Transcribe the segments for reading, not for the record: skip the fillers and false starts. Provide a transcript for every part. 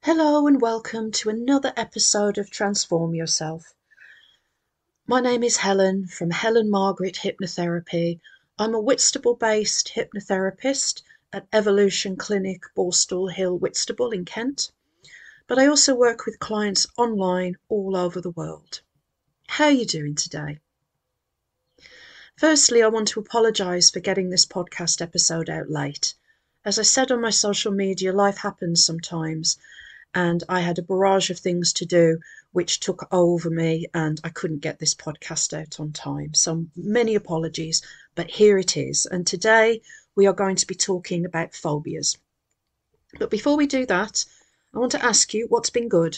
Hello and welcome to another episode of Transform Yourself. My name is Helen from Helen Margaret Hypnotherapy. I'm a Whitstable-based hypnotherapist at Evolution Clinic, Borstal Hill, Whitstable in Kent. But I also work with clients online all over the world. How are you doing today? Firstly, I want to apologise for getting this podcast episode out late. As I said on my social media, life happens sometimes, and I had a barrage of things to do which took over me, and I couldn't get this podcast out on time. So many apologies, but here it is. And today we are going to be talking about phobias. But before we do that, I want to ask you, what's been good?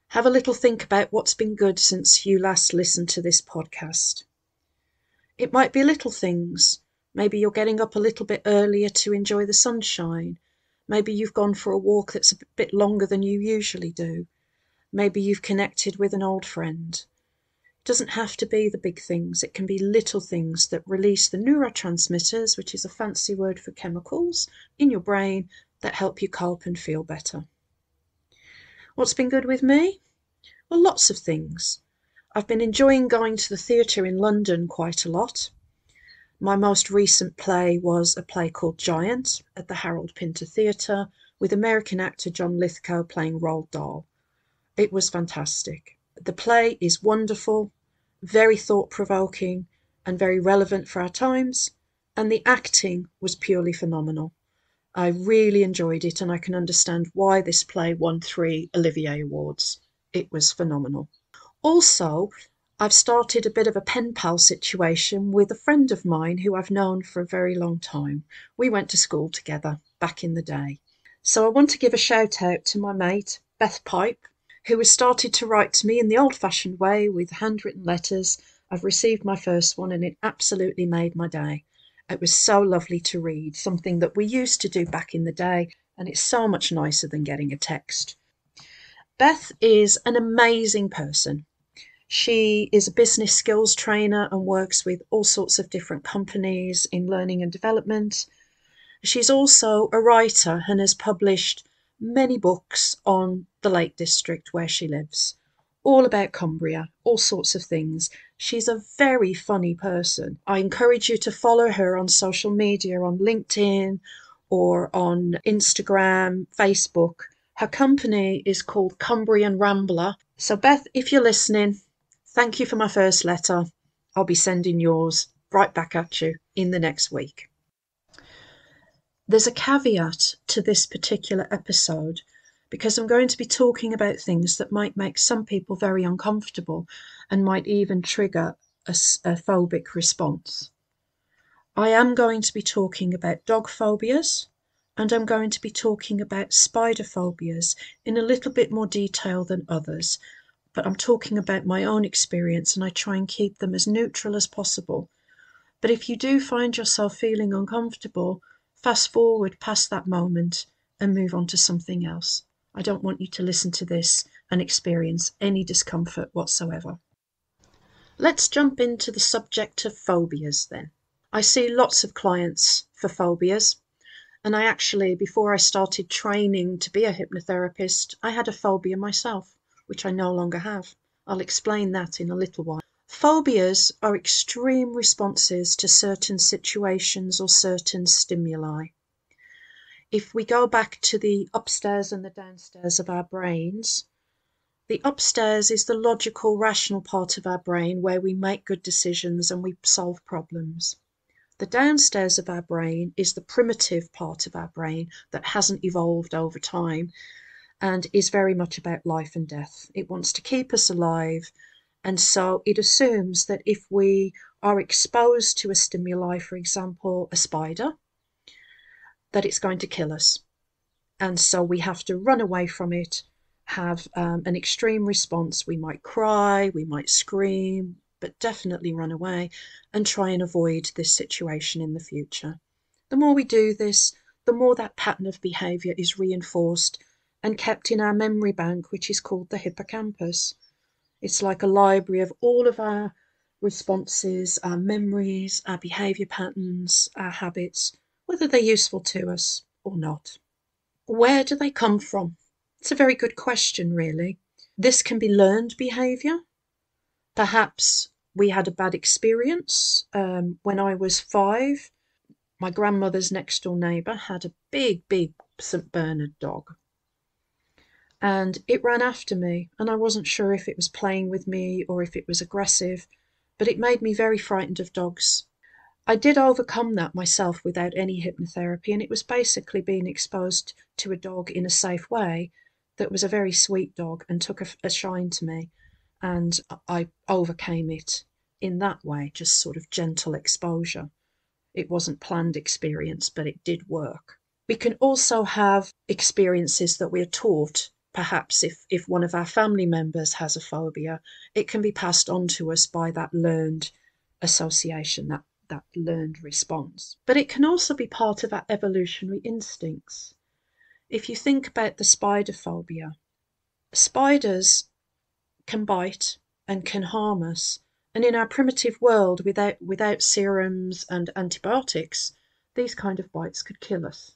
Have a little think about what's been good since you last listened to this podcast. It might be little things. Maybe you're getting up a little bit earlier to enjoy the sunshine. Maybe you've gone for a walk that's a bit longer than you usually do. Maybe you've connected with an old friend. It doesn't have to be the big things. It can be little things that release the neurotransmitters, which is a fancy word for chemicals, in your brain that help you cope and feel better. What's been good with me? Well, lots of things. I've been enjoying going to the theatre in London quite a lot. My most recent play was a play called Giant at the Harold Pinter Theatre with American actor John Lithgow playing Roald Dahl. It was fantastic. The play is wonderful, very thought-provoking and very relevant for our times, and the acting was purely phenomenal. I really enjoyed it, and I can understand why this play won 3 Olivier Awards. It was phenomenal. Also, I've started a bit of a pen pal situation with a friend of mine who I've known for a very long time. We went to school together back in the day. So I want to give a shout out to my mate, Beth Pipe, who has started to write to me in the old-fashioned way with handwritten letters. I've received my first one and it absolutely made my day. It was so lovely to read, something that we used to do back in the day, and it's so much nicer than getting a text. Beth is an amazing person. She is a business skills trainer and works with all sorts of different companies in learning and development. She's also a writer and has published many books on the Lake District where she lives, all about Cumbria, all sorts of things. She's a very funny person. I encourage you to follow her on social media, on LinkedIn or on Instagram, Facebook. Her company is called Cumbrian Rambler. So Beth, if you're listening, thank you for my first letter. I'll be sending yours right back at you in the next week. There's a caveat to this particular episode because I'm going to be talking about things that might make some people very uncomfortable and might even trigger a phobic response. I am going to be talking about dog phobias, and I'm going to be talking about spider phobias in a little bit more detail than others. But I'm talking about my own experience and I try and keep them as neutral as possible. But if you do find yourself feeling uncomfortable, fast forward past that moment and move on to something else. I don't want you to listen to this and experience any discomfort whatsoever. Let's jump into the subject of phobias then. I see lots of clients for phobias, and I actually, before I started training to be a hypnotherapist, I had a phobia myself, which I no longer have. I'll explain that in a little while. Phobias are extreme responses to certain situations or certain stimuli. If we go back to the upstairs and the downstairs of our brains, the upstairs is the logical, rational part of our brain where we make good decisions and we solve problems. The downstairs of our brain is the primitive part of our brain that hasn't evolved over time and is very much about life and death. It wants to keep us alive, and so it assumes that if we are exposed to a stimuli, for example, a spider, that it's going to kill us. And so we have to run away from it, have an extreme response. We might cry, we might scream, but definitely run away and try and avoid this situation in the future. The more we do this, the more that pattern of behaviour is reinforced and kept in our memory bank, which is called the hippocampus. It's like a library of all of our responses, our memories, our behaviour patterns, our habits, whether they're useful to us or not. Where do they come from? It's a very good question, really. This can be learned behaviour. Perhaps we had a bad experience when I was 5. My grandmother's next door neighbour had a big St. Bernard dog, and it ran after me, and I wasn't sure if it was playing with me or if it was aggressive, but it made me very frightened of dogs. I did overcome that myself without any hypnotherapy, and it was basically being exposed to a dog in a safe way that was a very sweet dog and took a shine to me, and I overcame it in that way, just sort of gentle exposure. It wasn't planned experience, but it did work. We can also have experiences that we're taught. Perhaps if one of our family members has a phobia, it can be passed on to us by that learned association, that learned response. But it can also be part of our evolutionary instincts. If you think about the spider phobia, spiders can bite and can harm us. And in our primitive world, without serums and antibiotics, these kind of bites could kill us.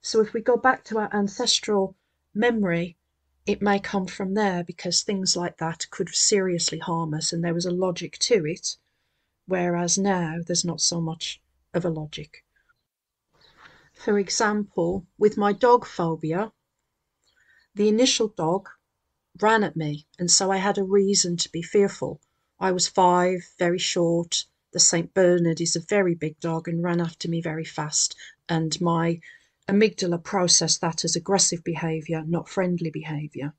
So if we go back to our ancestral memory, it may come from there, because things like that could seriously harm us and there was a logic to it, whereas now there's not so much of a logic. For example, with my dog phobia, the initial dog ran at me, and so I had a reason to be fearful. I was 5, very short. The St. Bernard is a very big dog and ran after me very fast, and my amygdala processed that as aggressive behaviour, not friendly behaviour.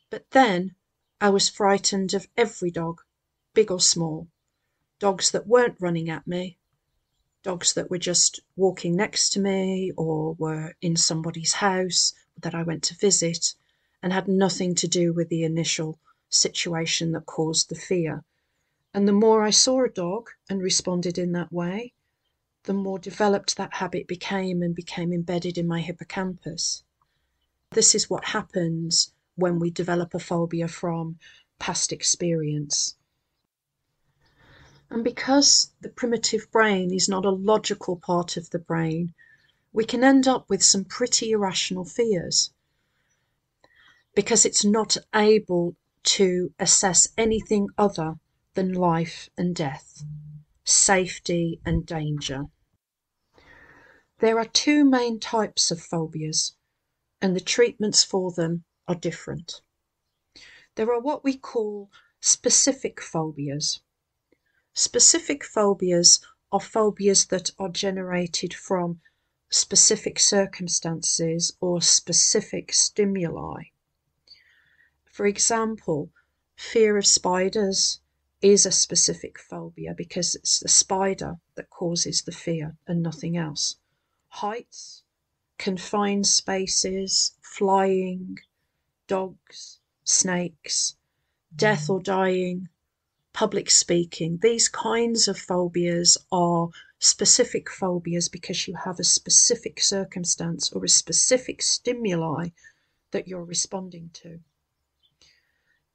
But then I was frightened of every dog, big or small. Dogs that weren't running at me, dogs that were just walking next to me or were in somebody's house that I went to visit, and had nothing to do with the initial situation that caused the fear. And the more I saw a dog and responded in that way, the more developed that habit became and became embedded in my hippocampus. This is what happens when we develop a phobia from past experience. And because the primitive brain is not a logical part of the brain, we can end up with some pretty irrational fears, because it's not able to assess anything other than life and death, safety and danger. There are 2 main types of phobias, and the treatments for them are different. There are what we call specific phobias. Specific phobias are phobias that are generated from specific circumstances or specific stimuli. For example, fear of spiders is a specific phobia because it's the spider that causes the fear and nothing else. Heights, confined spaces, flying, dogs, snakes, death or dying, public speaking, these kinds of phobias are specific phobias because you have a specific circumstance or a specific stimuli that you're responding to.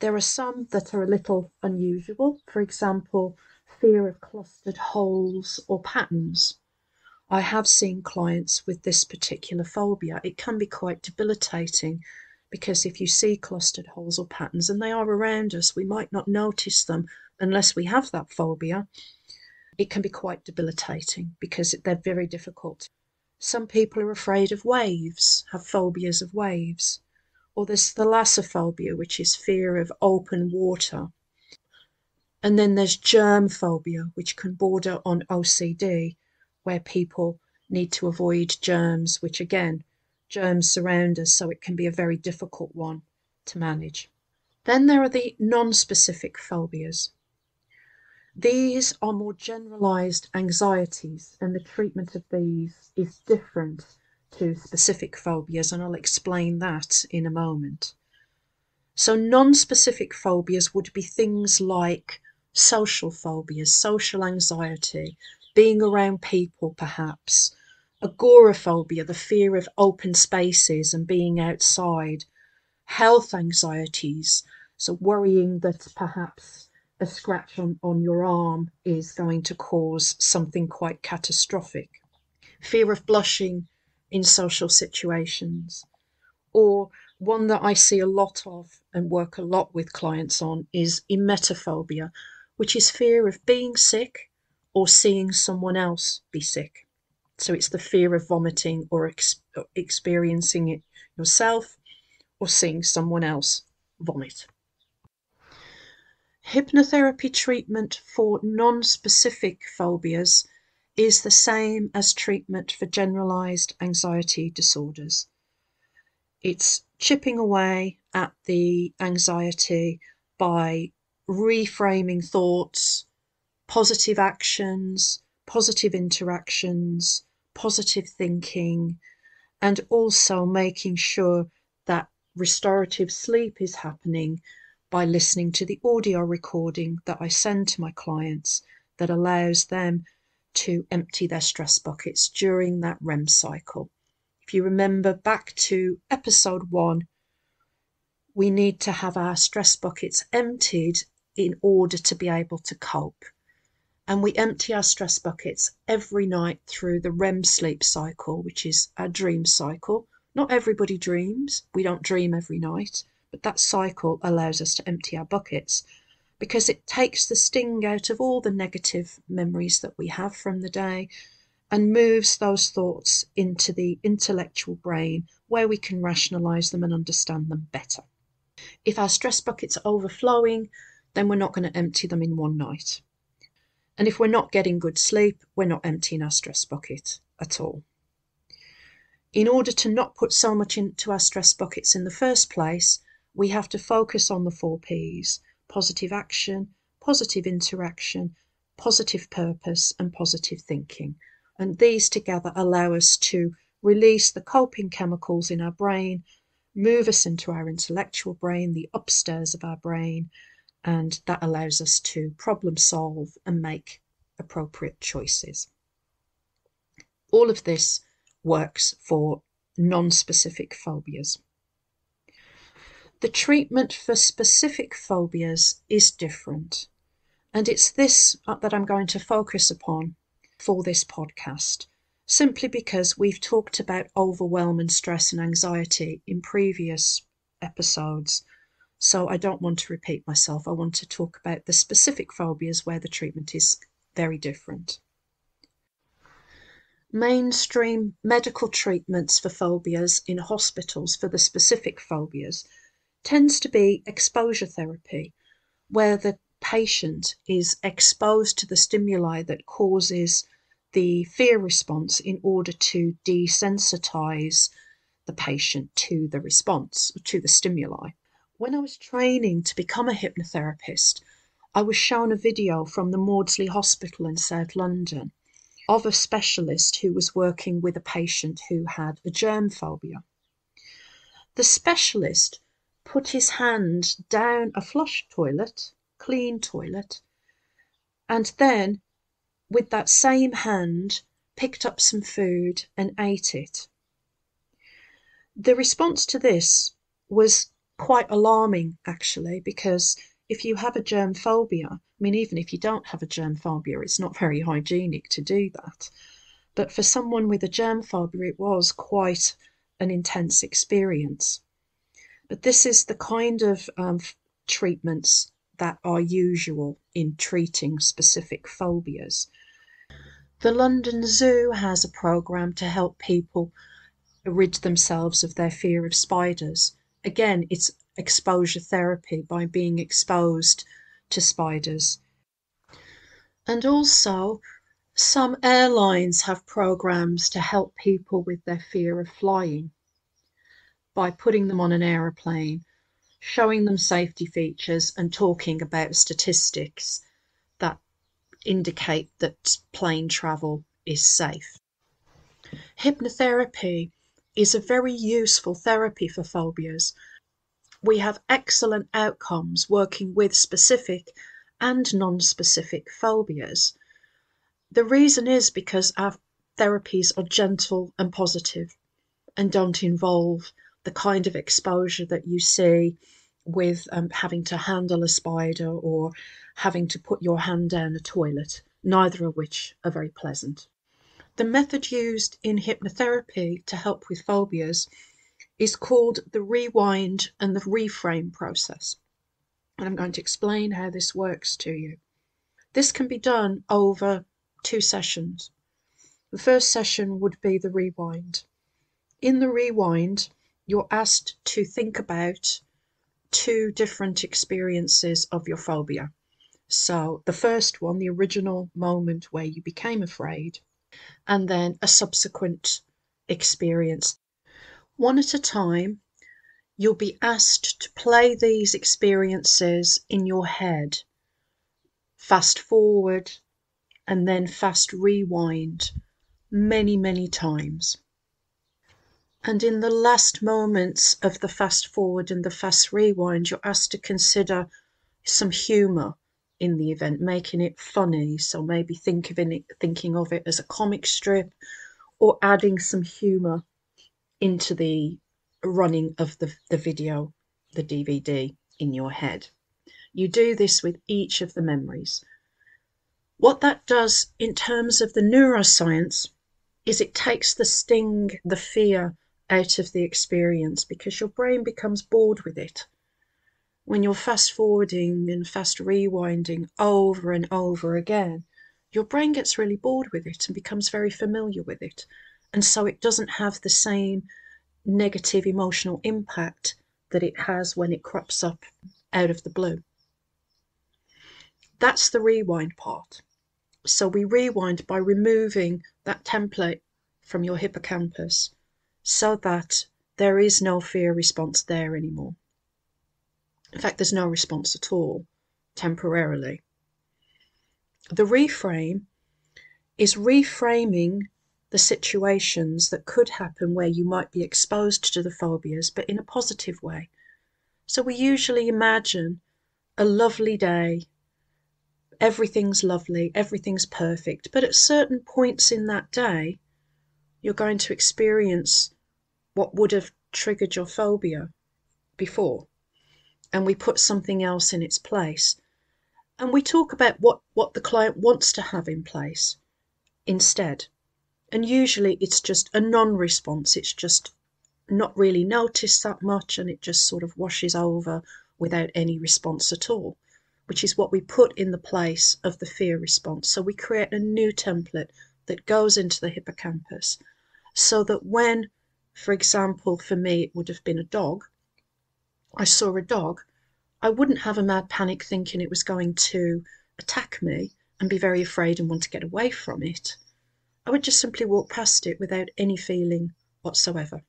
There are some that are a little unusual. For example, fear of clustered holes or patterns. I have seen clients with this particular phobia. It can be quite debilitating because if you see clustered holes or patterns, and they are around us, we might not notice them unless we have that phobia. It can be quite debilitating because they're very difficult. Some people are afraid of waves, have phobias of waves. Or there's thalassophobia, which is fear of open water. And then there's germ phobia, which can border on OCD, where people need to avoid germs, which again, germs surround us, so it can be a very difficult one to manage. Then there are the non-specific phobias. These are more generalized anxieties, and the treatment of these is different to specific phobias, and I'll explain that in a moment. So non-specific phobias would be things like social phobias, social anxiety, being around people perhaps, agoraphobia, the fear of open spaces and being outside, health anxieties, so worrying that perhaps a scratch on your arm is going to cause something quite catastrophic, fear of blushing in social situations. Or one that I see a lot of and work a lot with clients on is emetophobia, which is fear of being sick or seeing someone else be sick. So it's the fear of vomiting or experiencing it yourself or seeing someone else vomit. Hypnotherapy treatment for non-specific phobias is the same as treatment for generalized anxiety disorders. It's chipping away at the anxiety by reframing thoughts, positive actions, positive interactions, positive thinking, and also making sure that restorative sleep is happening by listening to the audio recording that I send to my clients that allows them to empty their stress buckets during that REM cycle. If you remember back to episode 1, we need to have our stress buckets emptied in order to be able to cope. And we empty our stress buckets every night through the REM sleep cycle, which is our dream cycle. Not everybody dreams. We don't dream every night, but that cycle allows us to empty our buckets because it takes the sting out of all the negative memories that we have from the day and moves those thoughts into the intellectual brain where we can rationalize them and understand them better. If our stress buckets are overflowing, then we're not going to empty them in one night. And if we're not getting good sleep, we're not emptying our stress bucket at all. In order to not put so much into our stress buckets in the first place, we have to focus on the 4 Ps: positive action, positive interaction, positive purpose, and positive thinking. And these together allow us to release the coping chemicals in our brain, move us into our intellectual brain, the upstairs of our brain, and that allows us to problem solve and make appropriate choices. All of this works for non-specific phobias. The treatment for specific phobias is different, and it's this that I'm going to focus upon for this podcast, simply because we've talked about overwhelm and stress and anxiety in previous episodes. So I don't want to repeat myself. I want to talk about the specific phobias where the treatment is very different. Mainstream medical treatments for phobias in hospitals for the specific phobias tends to be exposure therapy, where the patient is exposed to the stimuli that causes the fear response in order to desensitize the patient to the response, to the stimuli. When I was training to become a hypnotherapist, I was shown a video from the Maudsley Hospital in South London of a specialist who was working with a patient who had a germ phobia. The specialist put his hand down a flush toilet, clean toilet, and then with that same hand picked up some food and ate it. The response to this was quite alarming, actually, because if you have a germ phobia, I mean, even if you don't have a germ phobia, it's not very hygienic to do that. But for someone with a germ phobia, it was quite an intense experience. But this is the kind of treatments that are usual in treating specific phobias. The London Zoo has a programme to help people rid themselves of their fear of spiders. Again, it's exposure therapy by being exposed to spiders. And also, some airlines have programs to help people with their fear of flying by putting them on an aeroplane, showing them safety features, and talking about statistics that indicate that plane travel is safe. Hypnotherapy is a very useful therapy for phobias. We have excellent outcomes working with specific and non-specific phobias. The reason is because our therapies are gentle and positive and don't involve the kind of exposure that you see with having to handle a spider or having to put your hand down a toilet, neither of which are very pleasant. The method used in hypnotherapy to help with phobias is called the rewind and the reframe process. And I'm going to explain how this works to you. This can be done over 2 sessions. The first session would be the rewind. In the rewind, you're asked to think about 2 different experiences of your phobia. So the first one, the original moment where you became afraid, and then a subsequent experience. One at a time, you'll be asked to play these experiences in your head, fast forward and then fast rewind many, many times. And in the last moments of the fast forward and the fast rewind, you're asked to consider some humour in the event, making it funny. So maybe thinking of it as a comic strip, or adding some humour into the running of the video, the DVD in your head. You do this with each of the memories. What that does in terms of the neuroscience is it takes the sting, the fear out of the experience, because your brain becomes bored with it. When you're fast forwarding and fast rewinding over and over again, your brain gets really bored with it and becomes very familiar with it. And so it doesn't have the same negative emotional impact that it has when it crops up out of the blue. That's the rewind part. So we rewind by removing that template from your hippocampus so that there is no fear response there anymore. In fact, there's no response at all, temporarily. The reframe is reframing the situations that could happen where you might be exposed to the phobias, but in a positive way. So we usually imagine a lovely day, everything's lovely, everything's perfect, but at certain points in that day, you're going to experience what would have triggered your phobia before. And we put something else in its place. And we talk about what the client wants to have in place instead. And usually it's just a non-response. It's just not really noticed that much, and it just sort of washes over without any response at all, which is what we put in the place of the fear response. So we create a new template that goes into the hippocampus so that when, for example, for me, it would have been a dog, I saw a dog, I wouldn't have a mad panic thinking it was going to attack me and be very afraid and want to get away from it. I would just simply walk past it without any feeling whatsoever.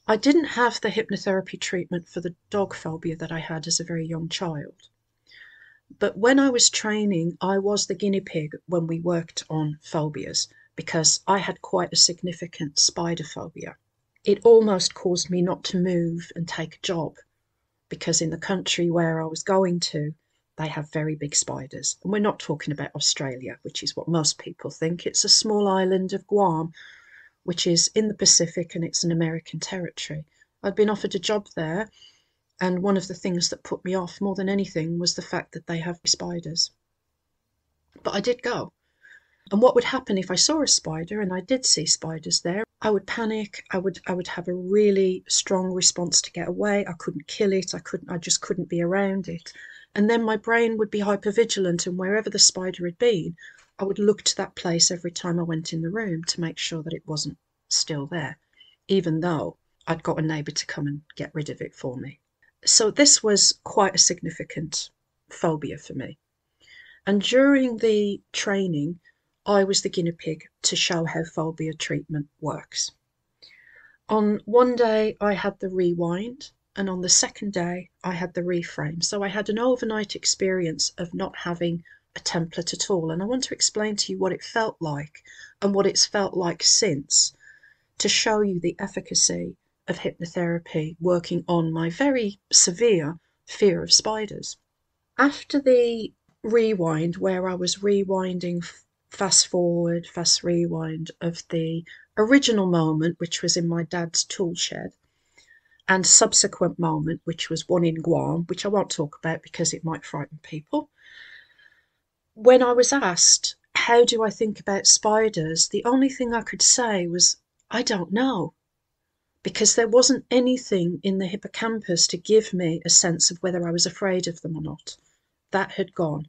I didn't have the hypnotherapy treatment for the dog phobia that I had as a very young child. But when I was training, I was the guinea pig when we worked on phobias, because I had quite a significant spider phobia. It almost caused me not to move and take a job, because in the country where I was going to, they have very big spiders. And we're not talking about Australia, which is what most people think. It's a small island of Guam, which is in the Pacific, and it's an American territory. I'd been offered a job there, and one of the things that put me off more than anything was the fact that they have spiders. But I did go. And what would happen if I saw a spider, and I did see spiders there, I would panic. I would have a really strong response to get away. I couldn't kill it. I just couldn't be around it. And then my brain would be hypervigilant, and wherever the spider had been, I would look to that place every time I went in the room to make sure that it wasn't still there, even though I'd got a neighbour to come and get rid of it for me. So this was quite a significant phobia for me. And during the training, I was the guinea pig to show how phobia treatment works. On one day, I had the rewind, and on the second day, I had the reframe. So I had an overnight experience of not having a template at all. And I want to explain to you what it felt like and what it's felt like since, to show you the efficacy of hypnotherapy working on my very severe fear of spiders. After the rewind, where I was rewinding fast forward, fast rewind of the original moment, which was in my dad's tool shed, and subsequent moment, which was one in Guam, which I won't talk about because it might frighten people. When I was asked, how do I think about spiders? The only thing I could say was, I don't know, because there wasn't anything in the hippocampus to give me a sense of whether I was afraid of them or not. That had gone.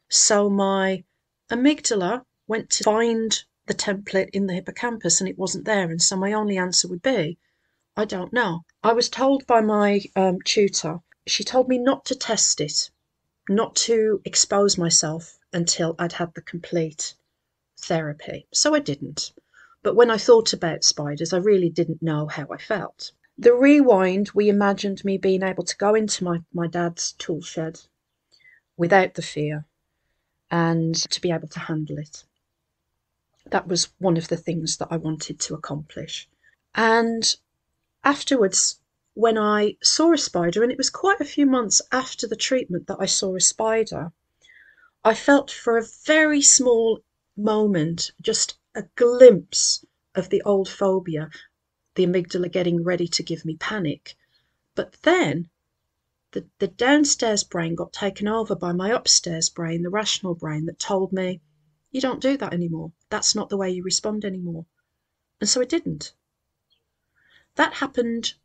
So my amygdala went to find the template in the hippocampus and it wasn't there. And so my only answer would be, I don't know. I was told by my tutor, she told me not to test it, not to expose myself until I'd had the complete therapy. So I didn't. But when I thought about spiders, I really didn't know how I felt. The rewind, we imagined me being able to go into my dad's tool shed without the fear and to be able to handle it. That was one of the things that I wanted to accomplish. And afterwards, when I saw a spider, and it was quite a few months after the treatment that I saw a spider, I felt for a very small moment just a glimpse of the old phobia, the amygdala getting ready to give me panic. But then the downstairs brain got taken over by my upstairs brain, the rational brain, that told me, you don't do that anymore. That's not the way you respond anymore. And so it didn't. That happened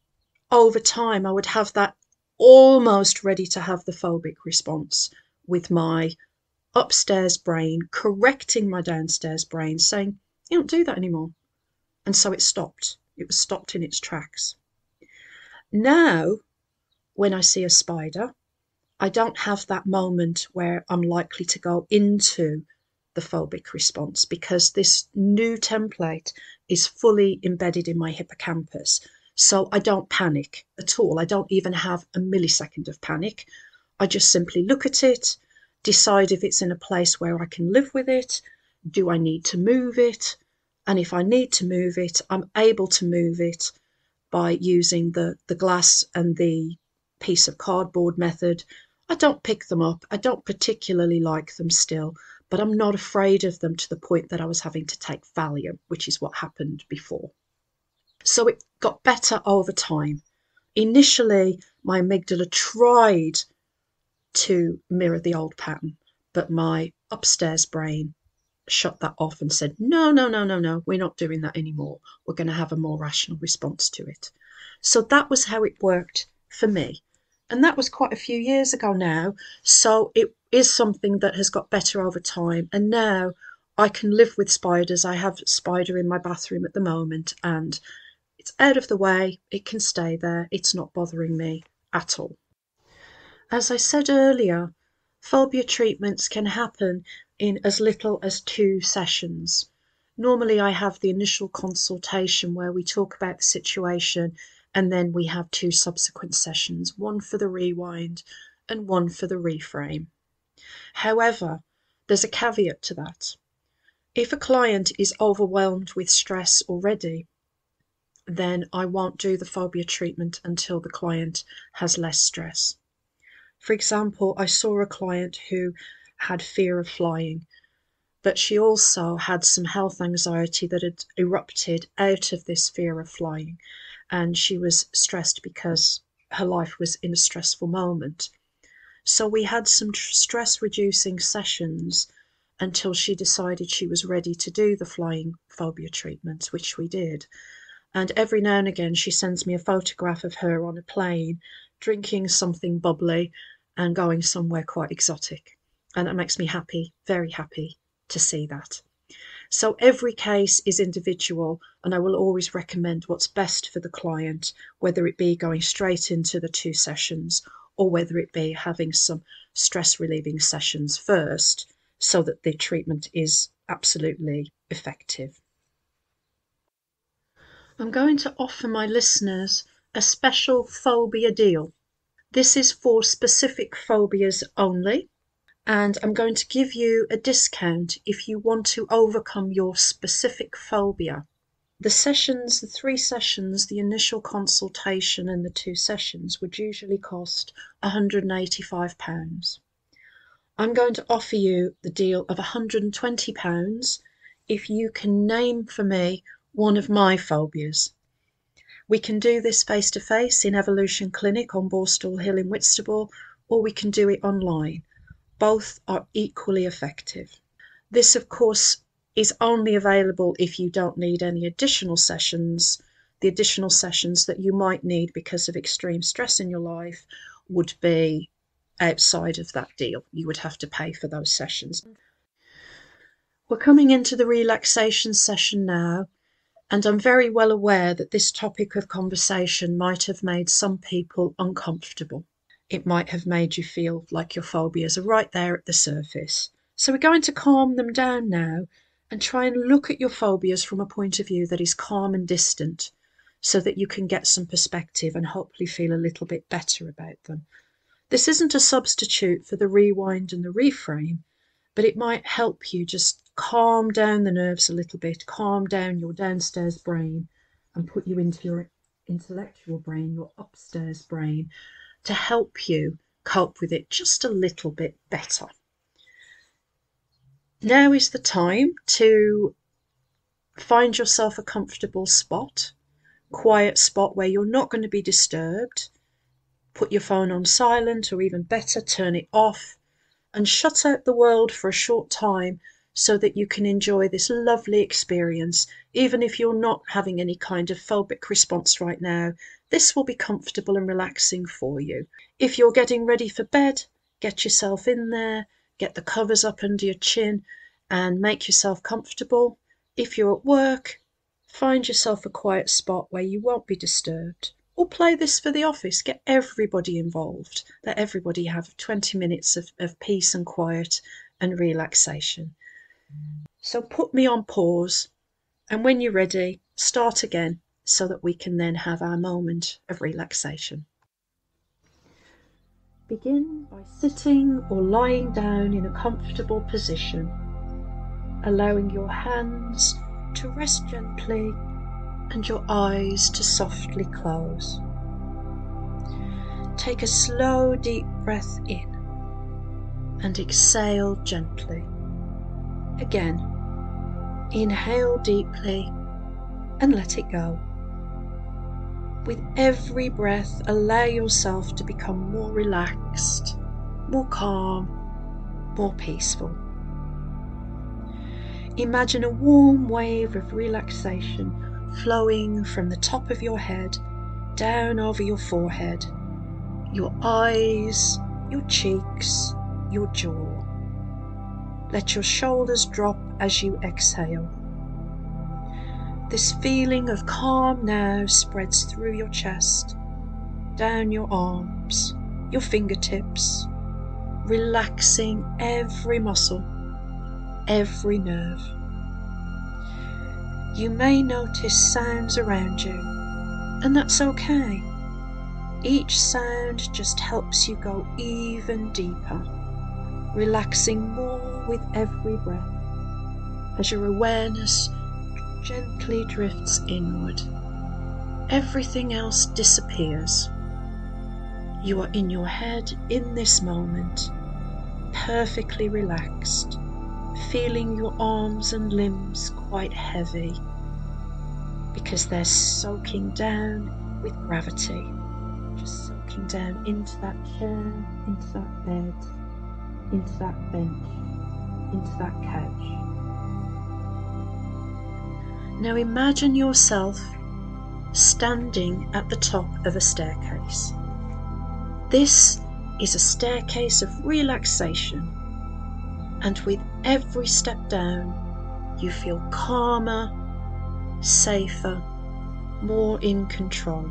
over time. I would have that almost ready to have the phobic response with my upstairs brain correcting my downstairs brain, saying, you don't do that anymore. And so it stopped. It was stopped in its tracks. Now, when I see a spider, I don't have that moment where I'm likely to go into the phobic response because this new template is fully embedded in my hippocampus. So I don't panic at all. I don't even have a millisecond of panic. I just simply look at it, decide if it's in a place where I can live with it. Do I need to move it? And if I need to move it, I'm able to move it by using the glass and the piece of cardboard method. I don't pick them up. I don't particularly like them still, but I'm not afraid of them to the point that I was having to take Valium, which is what happened before. So it got better over time. Initially, my amygdala tried to mirror the old pattern, but my upstairs brain shut that off and said, no, no, no, no, no, we're not doing that anymore. We're going to have a more rational response to it. So that was how it worked for me. And that was quite a few years ago now. So it is something that has got better over time. And now I can live with spiders. I have a spider in my bathroom at the moment and it's out of the way. It can stay there. It's not bothering me at all. As I said earlier, phobia treatments can happen in as little as 2 sessions. Normally I have the initial consultation where we talk about the situation and then we have 2 subsequent sessions, one for the rewind and one for the reframe. However, there's a caveat to that. If a client is overwhelmed with stress already, then I won't do the phobia treatment until the client has less stress. For example, I saw a client who had fear of flying, but she also had some health anxiety that had erupted out of this fear of flying, and she was stressed because her life was in a stressful moment. So we had some stress reducing sessions until she decided she was ready to do the flying phobia treatment, which we did. And every now and again she sends me a photograph of her on a plane drinking something bubbly and going somewhere quite exotic. And that makes me happy, very happy to see that. So every case is individual and I will always recommend what's best for the client, whether it be going straight into the 2 sessions or whether it be having some stress relieving sessions first so that the treatment is absolutely effective. I'm going to offer my listeners a special phobia deal. This is for specific phobias only, and I'm going to give you a discount if you want to overcome your specific phobia. The 3 sessions, the initial consultation and the 2 sessions would usually cost £185. I'm going to offer you the deal of £120 if you can name for me one of my phobias. We can do this face-to-face in Evolution Clinic on Borstal Hill in Whitstable, or we can do it online. Both are equally effective. This, of course, is only available if you don't need any additional sessions. The additional sessions that you might need because of extreme stress in your life would be outside of that deal. You would have to pay for those sessions. We're coming into the relaxation session now, and I'm very well aware that this topic of conversation might have made some people uncomfortable. It might have made you feel like your phobias are right there at the surface. So we're going to calm them down now and try and look at your phobias from a point of view that is calm and distant, so that you can get some perspective and hopefully feel a little bit better about them. This isn't a substitute for the rewind and the reframe, but it might help you just calm down the nerves a little bit, calm down your downstairs brain and put you into your intellectual brain, your upstairs brain, to help you cope with it just a little bit better. Now is the time to find yourself a comfortable spot, quiet spot where you're not going to be disturbed. Put your phone on silent, or even better, turn it off and shut out the world for a short time so that you can enjoy this lovely experience. Even if you're not having any kind of phobic response right now, this will be comfortable and relaxing for you. If you're getting ready for bed, get yourself in there, get the covers up under your chin and make yourself comfortable. If you're at work, find yourself a quiet spot where you won't be disturbed. Or play this for the office. Get everybody involved. Let everybody have 20 minutes of peace and quiet and relaxation. So put me on pause, and when you're ready, start again so that we can then have our moment of relaxation. Begin by sitting or lying down in a comfortable position, allowing your hands to rest gently and your eyes to softly close. Take a slow, deep breath in and exhale gently. Again, inhale deeply and let it go. With every breath, allow yourself to become more relaxed, more calm, more peaceful. Imagine a warm wave of relaxation flowing from the top of your head down over your forehead, your eyes, your cheeks, your jaw. Let your shoulders drop as you exhale. This feeling of calm now spreads through your chest, down your arms, your fingertips, relaxing every muscle, every nerve. You may notice sounds around you, and that's okay. Each sound just helps you go even deeper, relaxing more with every breath as your awareness gently drifts inward. Everything else disappears. You are in your head in this moment, perfectly relaxed, feeling your arms and limbs quite heavy because they're soaking down with gravity, just soaking down into that chair, into that bed, into that bench, into that couch. Now imagine yourself standing at the top of a staircase. This is a staircase of relaxation, and with every step down, you feel calmer, safer, more in control.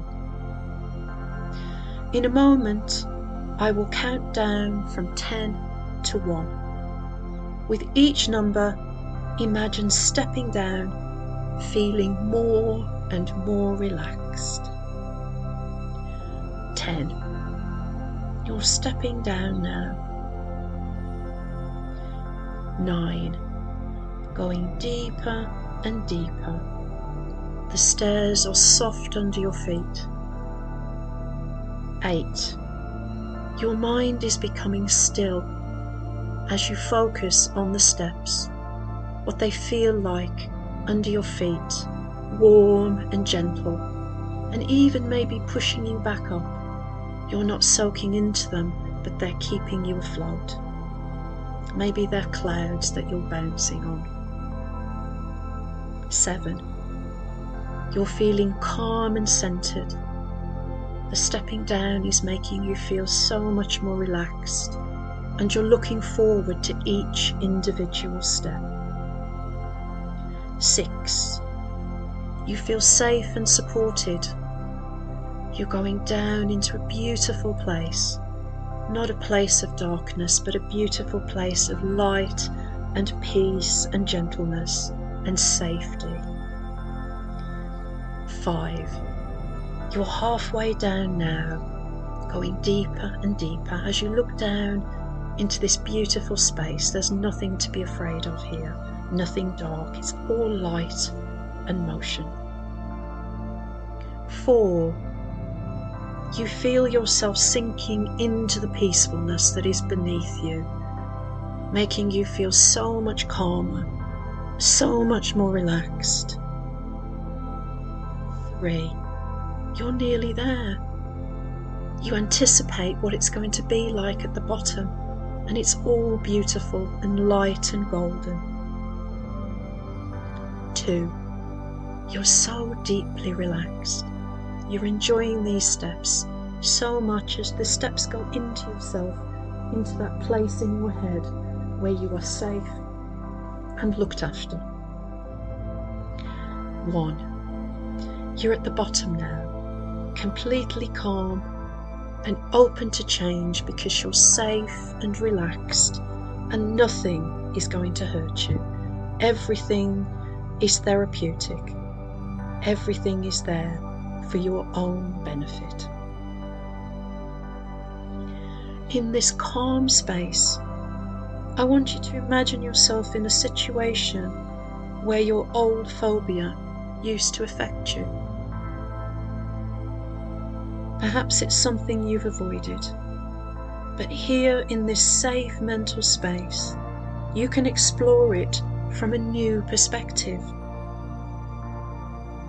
In a moment, I will count down from 10 to 1. With each number, imagine stepping down, feeling more and more relaxed. 10. You're stepping down now. 9. Going deeper and deeper. The stairs are soft under your feet. 8. Your mind is becoming still as you focus on the steps, what they feel like under your feet, warm and gentle, and even maybe pushing you back up. You're not soaking into them, but they're keeping you afloat. Maybe they're clouds that you're bouncing on. 7. You're feeling calm and centered. The stepping down is making you feel so much more relaxed, and you're looking forward to each individual step. 6. You feel safe and supported. You're going down into a beautiful place, not a place of darkness, but a beautiful place of light and peace and gentleness and safety. 5. You're halfway down now, going deeper and deeper as you look down into this beautiful space. There's nothing to be afraid of here, nothing dark, it's all light and motion. 4. You feel yourself sinking into the peacefulness that is beneath you, making you feel so much calmer, so much more relaxed. 3. You're nearly there. You anticipate what it's going to be like at the bottom, and it's all beautiful and light and golden. 2. You're so deeply relaxed. You're enjoying these steps so much as the steps go into yourself, into that place in your head where you are safe and looked after. 1. You're at the bottom now, completely calm and open to change because you're safe and relaxed and nothing is going to hurt you. Everything is therapeutic. Everything is there for your own benefit. In this calm space, I want you to imagine yourself in a situation where your old phobia used to affect you. Perhaps it's something you've avoided, but here in this safe mental space, you can explore it from a new perspective.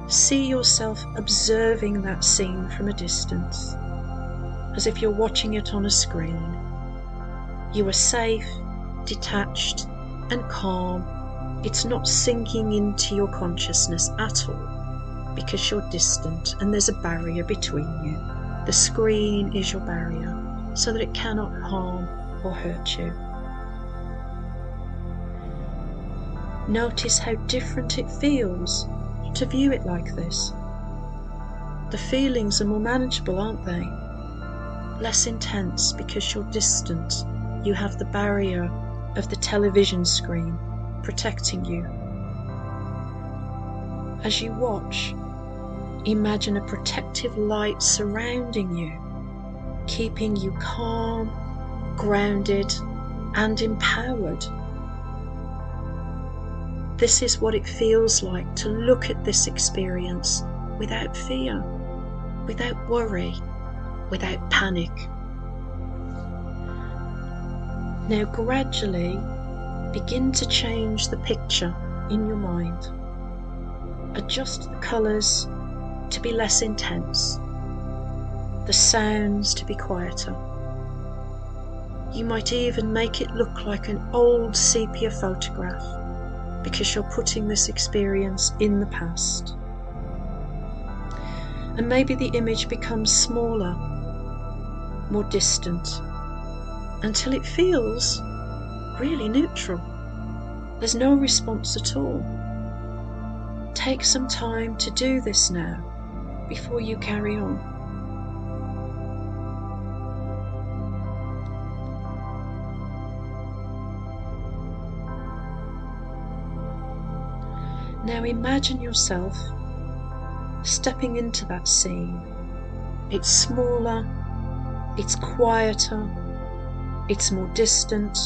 See yourself observing that scene from a distance, as if you're watching it on a screen. You are safe, detached, and calm. It's not sinking into your consciousness at all, because you're distant and there's a barrier between you. The screen is your barrier, so that it cannot harm or hurt you. Notice how different it feels to view it like this. The feelings are more manageable, aren't they? Less intense because you're distant. You have the barrier of the television screen protecting you. As you watch, imagine a protective light surrounding you, keeping you calm, grounded, and empowered. This is what it feels like to look at this experience without fear, without worry, without panic. Now gradually begin to change the picture in your mind. Adjust the colours to be less intense, the sounds to be quieter. You might even make it look like an old sepia photograph, because you're putting this experience in the past. And maybe the image becomes smaller, more distant, until it feels really neutral. There's no response at all. Take some time to do this now before you carry on. Now imagine yourself stepping into that scene. It's smaller, it's quieter, it's more distant,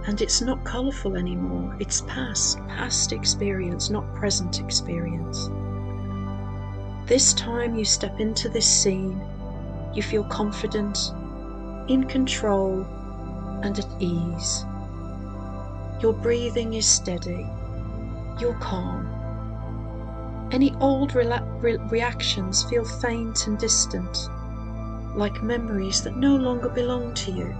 and it's not colourful anymore. It's past experience, not present experience. This time you step into this scene, you feel confident, in control, and at ease. Your breathing is steady. You're calm. Any old reactions feel faint and distant, like memories that no longer belong to you.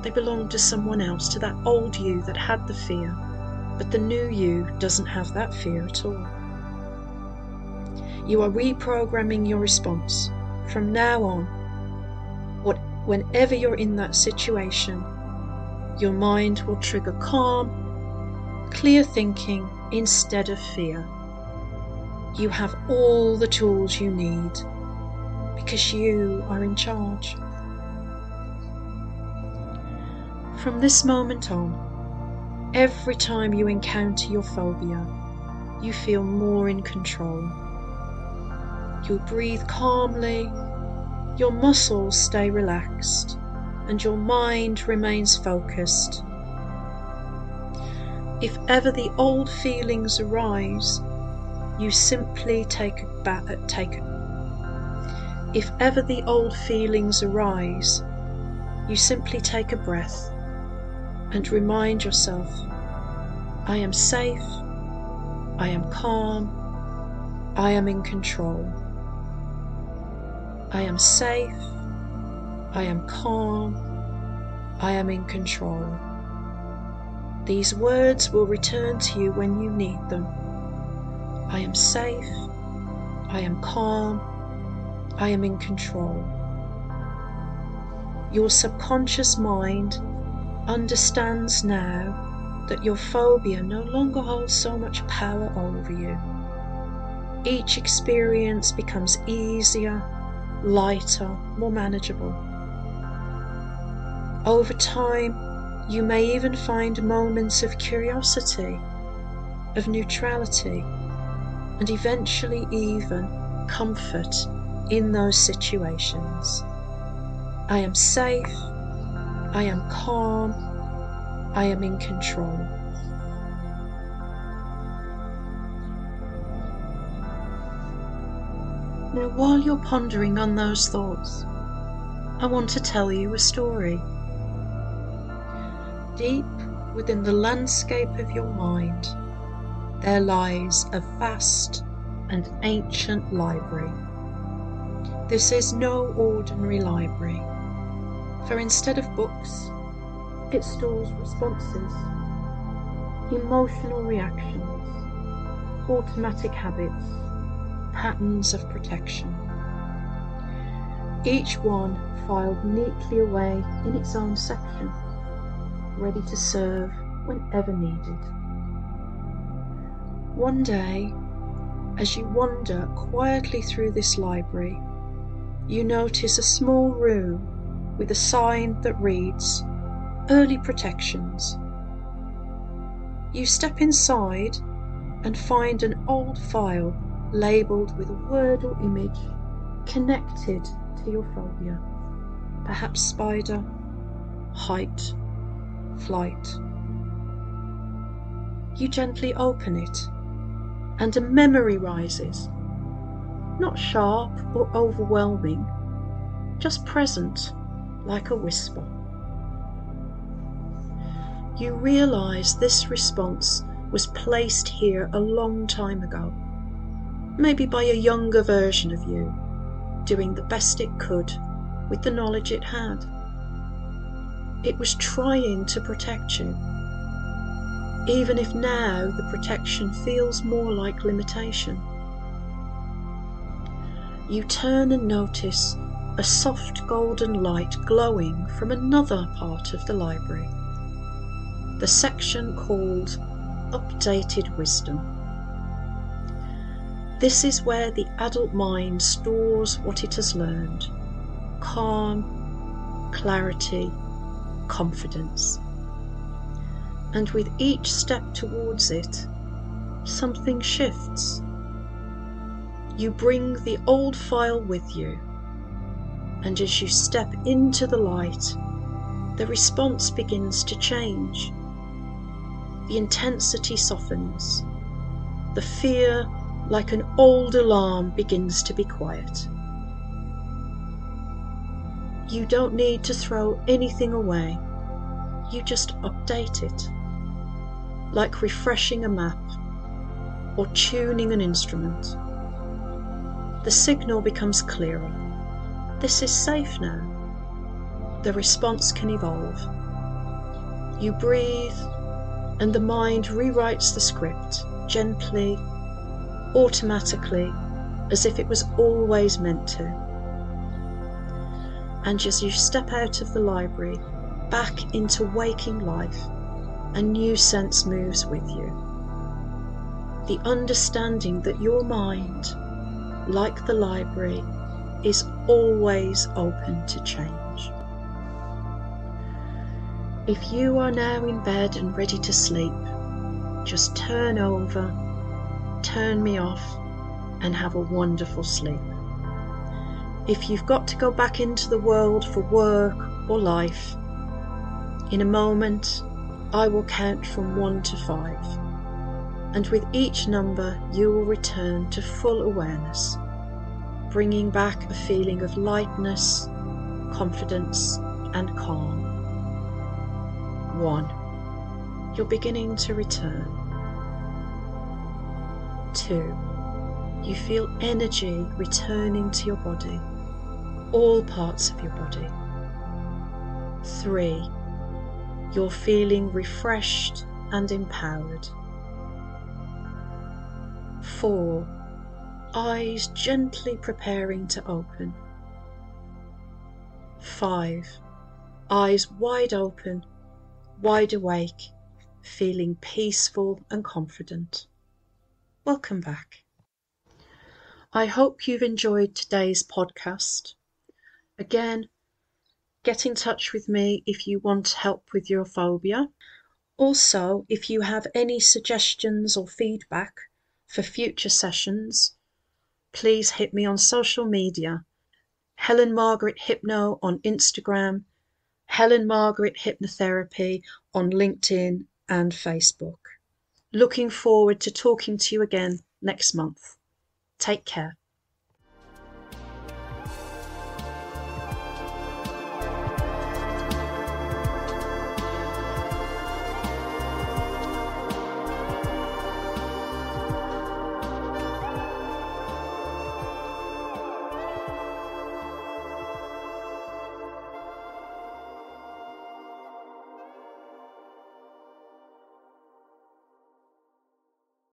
They belong to someone else, to that old you that had the fear, but the new you doesn't have that fear at all. You are reprogramming your response. From now on, whenever you're in that situation, your mind will trigger calm, clear thinking instead of fear. You have all the tools you need because you are in charge. From this moment on, every time you encounter your phobia, you feel more in control. You'll breathe calmly, your muscles stay relaxed, and your mind remains focused. If ever the old feelings arise, you simply take a breath and remind yourself, I am safe, I am calm, I am in control. I am safe, I am calm, I am in control. These words will return to you when you need them. I am safe, I am calm, I am in control. Your subconscious mind understands now that your phobia no longer holds so much power over you. Each experience becomes easier, lighter, more manageable. Over time, you may even find moments of curiosity, of neutrality, and eventually even comfort in those situations. I am safe, I am calm, I am in control. Now, while you're pondering on those thoughts, I want to tell you a story. Deep within the landscape of your mind, there lies a vast and ancient library. This is no ordinary library, for instead of books, it stores responses, emotional reactions, automatic habits, patterns of protection. Each one filed neatly away in its own section, ready to serve whenever needed. One day, as you wander quietly through this library, you notice a small room with a sign that reads, Early Protections. You step inside and find an old file labelled with a word or image connected to your phobia, perhaps spider, height, flight. You gently open it, and a memory rises, not sharp or overwhelming, just present like a whisper. You realise this response was placed here a long time ago, maybe by a younger version of you, doing the best it could with the knowledge it had. It was trying to protect you, even if now the protection feels more like limitation. You turn and notice a soft golden light glowing from another part of the library, the section called Updated Wisdom. This is where the adult mind stores what it has learned: calm, clarity, confidence. And with each step towards it, something shifts. You bring the old file with you, and as you step into the light, the response begins to change. The intensity softens. The fear, like an old alarm, begins to be quiet. You don't need to throw anything away. You just update it, like refreshing a map or tuning an instrument. The signal becomes clearer. This is safe now. The response can evolve. You breathe, and the mind rewrites the script gently, automatically, as if it was always meant to. And as you step out of the library, back into waking life, a new sense moves with you. The understanding that your mind, like the library, is always open to change. If you are now in bed and ready to sleep, just turn over, turn me off, and have a wonderful sleep. If you've got to go back into the world for work or life, in a moment I will count from 1 to 5, and with each number you will return to full awareness, bringing back a feeling of lightness, confidence, and calm. 1. You're beginning to return. 2. You feel energy returning to your body, all parts of your body. 3. You're feeling refreshed and empowered. 4. Eyes gently preparing to open. 5. Eyes wide open, wide awake, feeling peaceful and confident. Welcome back. I hope you've enjoyed today's podcast. Again, get in touch with me if you want help with your phobia. Also, if you have any suggestions or feedback for future sessions, please hit me on social media. Helen Margaret Hypno on Instagram, Helen Margaret Hypnotherapy on LinkedIn and Facebook. Looking forward to talking to you again next month. Take care.